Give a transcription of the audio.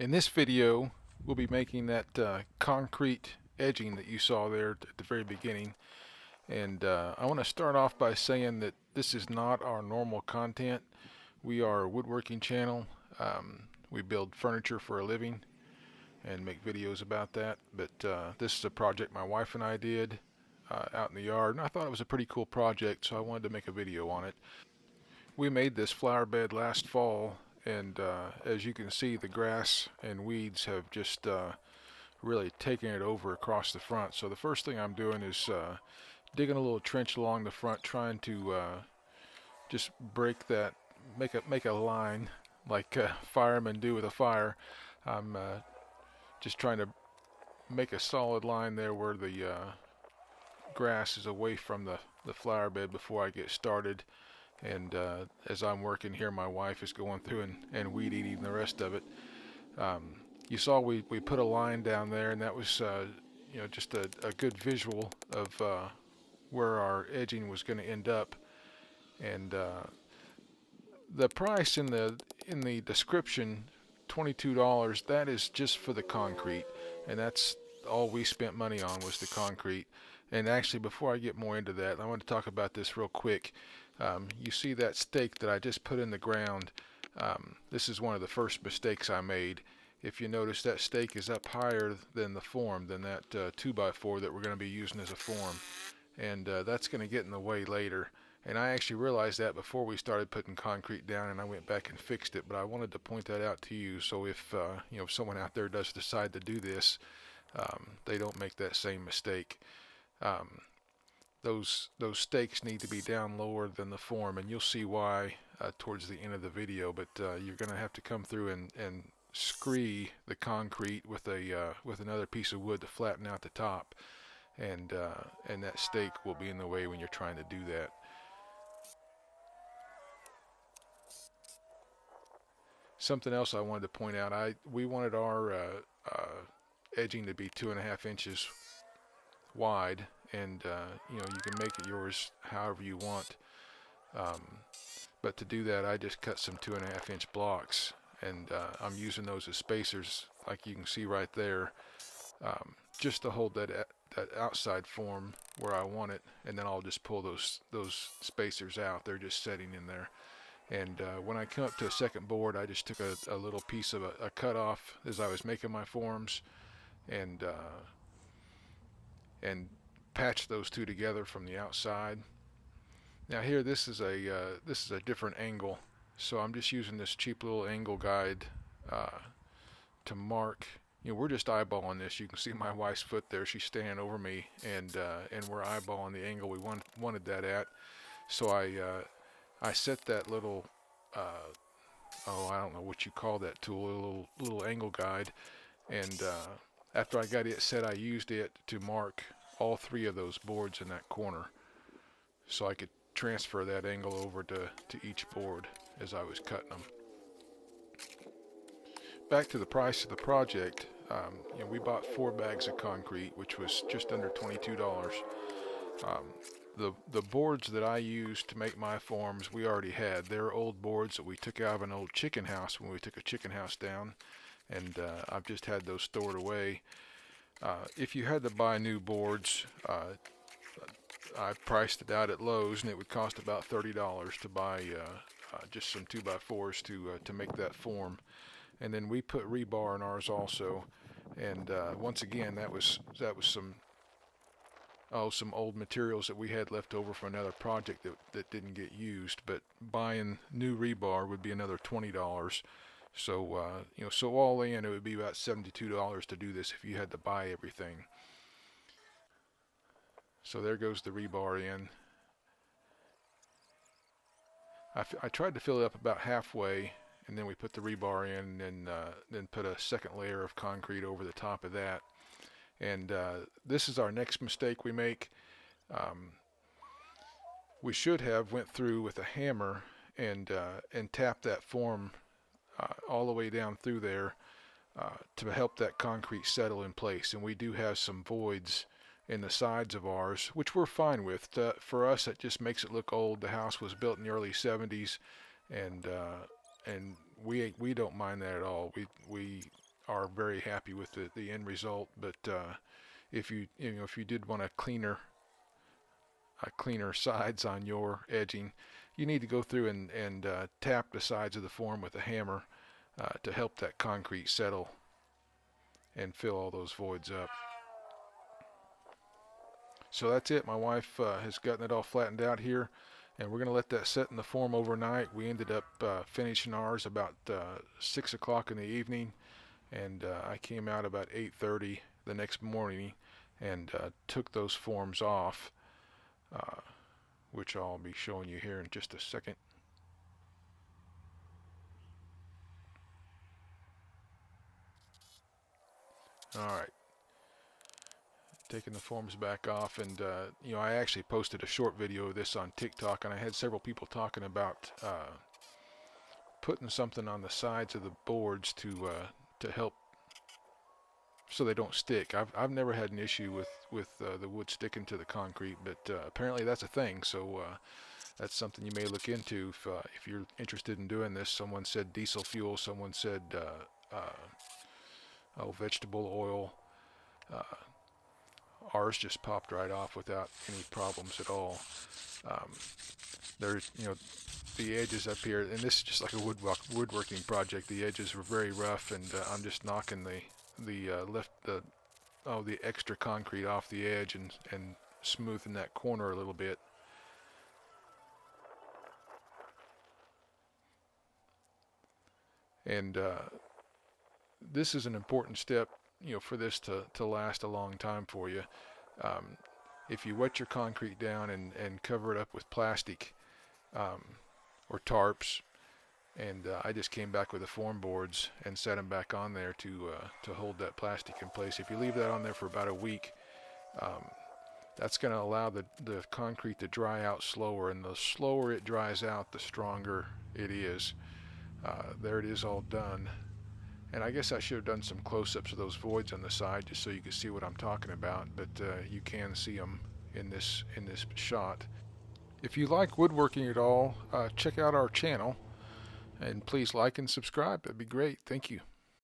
In this video, we'll be making that concrete edging that you saw there at the very beginning. And I want to start off by saying that this is not our normal content. We are a woodworking channel. We build furniture for a living and make videos about that. But this is a project my wife and I did out in the yard, and I thought it was a pretty cool project, so I wanted to make a video on it. We made this flower bed last fall, and as you can see, the grass and weeds have just really taken it over across the front. So the first thing I'm doing is digging a little trench along the front, trying to just break that, make a line like firemen do with a fire. I'm just trying to make a solid line there where the grass is away from the flower bed before I get started. And as I'm working here, my wife is going through and weed eating the rest of it. Um, you saw we put a line down there, and that was just a good visual of where our edging was going to end up. And the price in the description, $22. That is just for the concrete, and that's all we spent money on was the concrete. And actually, before I get more into that, I want to talk about this real quick. You see that stake that I just put in the ground? This is one of the first mistakes I made. If you notice, that stake is up higher than the form, than that 2x4 that we're going to be using as a form. And that's going to get in the way later. And I actually realized that before we started putting concrete down, and I went back and fixed it. But I wanted to point that out to you, so if if someone out there does decide to do this, they don't make that same mistake. Um, those stakes need to be down lower than the form, and you'll see why towards the end of the video. But you're going to have to come through and scree the concrete with a with another piece of wood to flatten out the top, and that stake will be in the way when you're trying to do that. Something else I wanted to point out: we wanted our edging to be 2.5 inches wide, and you can make it yours however you want. Um, but to do that, I just cut some 2.5 inch blocks, and I'm using those as spacers, like you can see right there, just to hold that outside form where I want it, and then I'll just pull those spacers out. They're just setting in there. And when I come up to a second board, I just took a little piece of a cut off as I was making my forms, and and patched those two together from the outside. Now here, this is a different angle, so I'm just using this cheap little angle guide uh, to mark. We're just eyeballing this. You can see my wife's foot there. She's standing over me, and we're eyeballing the angle we wanted that at. So I set that little I don't know what you call that tool, a little angle guide, and after I got it set, I used it to mark all three of those boards in that corner, so I could transfer that angle over to each board as I was cutting them. Back to the price of the project, we bought 4 bags of concrete, which was just under $22. Um, the boards that I used to make my forms we already had. They're old boards that we took out of an old chicken house when we took a chicken house down, and I've just had those stored away. If you had to buy new boards, I priced it out at Lowe's, and it would cost about $30 to buy just some 2x4s to make that form. And then we put rebar in ours also. And once again, that was some old materials that we had left over from another project that didn't get used. But buying new rebar would be another $20. So so all in, it would be about $72 to do this if you had to buy everything. So there goes the rebar in. I tried to fill it up about halfway, and then we put the rebar in, and then put a second layer of concrete over the top of that. And this is our next mistake we make. Um, we should have went through with a hammer and tapped that form all the way down through there to help that concrete settle in place. And we do have some voids in the sides of ours, which we're fine with. For us, it just makes it look old. The house was built in the early 70s, and we don't mind that at all. We are very happy with the end result. But if you did want a cleaner sides on your edging, you need to go through and tap the sides of the form with a hammer to help that concrete settle and fill all those voids up. So that's it. My wife has gotten it all flattened out here, and we're going to let that set in the form overnight. We ended up finishing ours about 6 o'clock in the evening, and I came out about 8:30 the next morning and took those forms off, which I'll be showing you here in just a second. All right, taking the forms back off, and I actually posted a short video of this on TikTok, and I had several people talking about putting something on the sides of the boards to help so they don't stick. I've never had an issue with the wood sticking to the concrete, but apparently that's a thing. So that's something you may look into if you're interested in doing this. Someone said diesel fuel. Someone said vegetable oil. Ours just popped right off without any problems at all. There's the edges up here, and this is just like a woodworking project. The edges were very rough, and I'm just knocking the extra concrete off the edge and smoothing that corner a little bit. And this is an important step, for this to last a long time for you. If you wet your concrete down and cover it up with plastic or tarps, and I just came back with the form boards and set them back on there to hold that plastic in place. If you leave that on there for about a week, that's going to allow the concrete to dry out slower, and the slower it dries out, the stronger it is. There it is, all done. And I guess I should have done some close-ups of those voids on the side just so you can see what I'm talking about, but you can see them in this shot. If you like woodworking at all, check out our channel, and please like and subscribe. That'd be great. Thank you.